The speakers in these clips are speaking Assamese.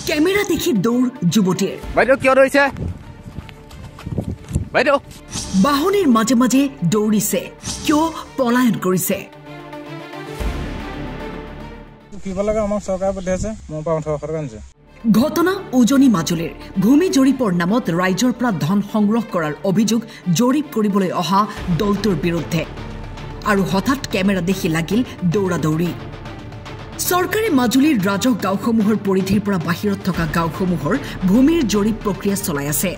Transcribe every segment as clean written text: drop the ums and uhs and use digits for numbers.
কেমেৰা দেখি দৌৰ যুৱতীৰ বাইদেউ কিয় দৌৰিছে বাইদেউ বাহনীৰ মাজে মাজে দৌৰিছে কিয় পলায়ন কৰিছে ঘটনা উজনি মাজুলীৰ ভূমি জৰীপৰ নামত ৰাইজৰ পৰা ধন সংগ্ৰহ কৰাৰ অভিযোগ জৰীপ কৰিবলৈ অহা দলটোৰ বিৰুদ্ধে আৰু হঠাৎ কেমেৰা দেখি লাগিল দৌৰা-দৌৰি চৰকাৰে মাজুলীৰ ৰাজহ গাঁওসমূহৰ পৰিধিৰ পৰা বাহিৰত থকা গাঁওসমূহৰ ভূমিৰ জৰীপ প্ৰক্ৰিয়া চলাই আছে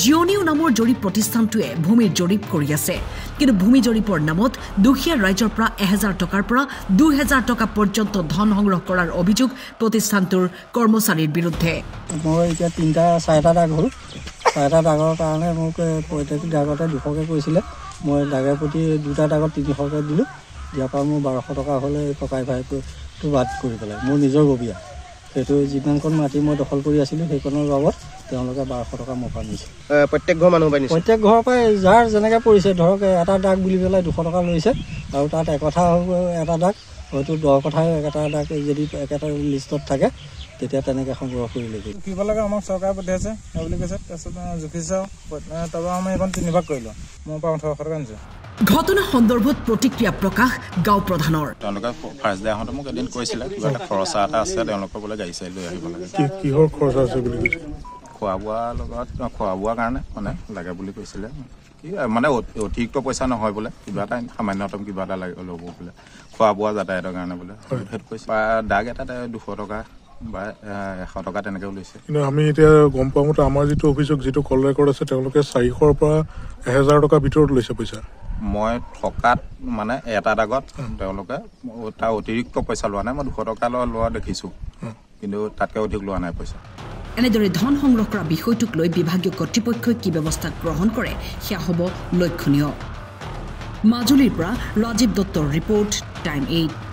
জিঅনিউ নামৰ জৰীপ প্ৰতিষ্ঠানটোৱে ভূমিৰ জৰীপ কৰি আছে কিন্তু ভূমি জৰীপৰ নামত দুখীয়া ৰাইজৰ পৰা 1000 টকাৰ পৰা 2000 টকা পৰ্যন্ত ধন সংগ্ৰহ কৰাৰ অভিযোগ প্ৰতিষ্ঠানটোৰ কৰ্মচাৰীৰ বিৰুদ্ধে মই এতিয়া 3টা দাগ হ'ল 4টা দাগৰ কাৰণে মোক প্ৰত্যেক দাগতে 200কে কৈছিলে মই দাগৰ প্ৰতি 2টা দাগত 300কে দিলোঁ দিয়াৰ পৰা মোৰ 1200 টকা হ'লে ককাই ভাইটো বাদ কৰি পেলাই মোৰ নিজৰ গবিয়া সেইটো যিমানখন মাটি মই দখল কৰি আছিলোঁ সেইখনৰ বাবদ তেওঁলোকে 1200 টকা মোৰ পৰা নিছে প্ৰত্যেক ঘৰ মানুহ পাই নিছে প্ৰত্যেক ঘৰৰ পৰাই যাৰ যেনেকৈ পৰিছে ধৰক এটা দাগ বুলি পেলাই 200 টকা লৈছে আৰু তাত একঠা হ'ব এটা দাগ হয়তো 10 কঠাই এটা দাগ যদি একেটা লিষ্টত থাকে তেতিয়া তেনেকৈ সংগ্ৰহ কৰি লৈ কিবা লাগে আমাক চৰকাৰে পঠিয়াইছে বুলি কৈছে তাৰপিছত জুখিছে তাৰপৰা আমি এখন 3 ভাগ কৰিলোঁ মোৰ পৰা 1800 টকা আনিছে ঘটনা সন্দৰ্ভত প্ৰতিক্ৰিয়া প্ৰকাশ গাঁও প্ৰধানৰ তেওঁলোকে ফাৰ্ষ্ট ডে আহোঁতে মোক এদিন কৈছিলে কিবা এটা খৰচা এটা আছে তেওঁলোকৰ বোলে গাড়ী চাড়ী লৈ আহিব লাগে কিহৰ খৰচা আছে বুলি কৈছে খোৱা বোৱাৰ কাৰণে মানে লাগে বুলি কৈছিলে মানে অতিৰিক্ত পইচা নহয় বোলে কিবা এটা সামান্যতম কিবা এটা ল'ব বোলে খোৱা বোৱা যাতায়াতৰ কাৰণে বোলে সেইটো কৈছে দাগ এটাতে 200 টকা বা 100 টকা তেনেকৈ লৈছে কিন্তু আমি এতিয়া গম পোৱা মতে আমাৰ যিটো অভিযোগ যিটো কল ৰেকৰ্ড আছে তেওঁলোকে 400ৰ পৰা 1000 টকা ভিতৰত লৈছে পইচা মই থকাত মানে এটা দাগত তেওঁলোকে তাৰ অতিৰিক্ত পইচা লোৱা নাই মই 200 টকা লোৱা দেখিছোঁ কিন্তু তাতকৈ অধিক লোৱা নাই পইচা এনেদৰে ধন সংগ্ৰহ কৰা বিষয়টোক লৈ বিভাগীয় কৰ্তৃপক্ষই কি ব্যৱস্থা গ্ৰহণ কৰে সেয়া হ'ব লক্ষণীয় মাজুলীৰ পৰা ৰাজীৱ দত্তৰ ৰিপৰ্ট টাইম 8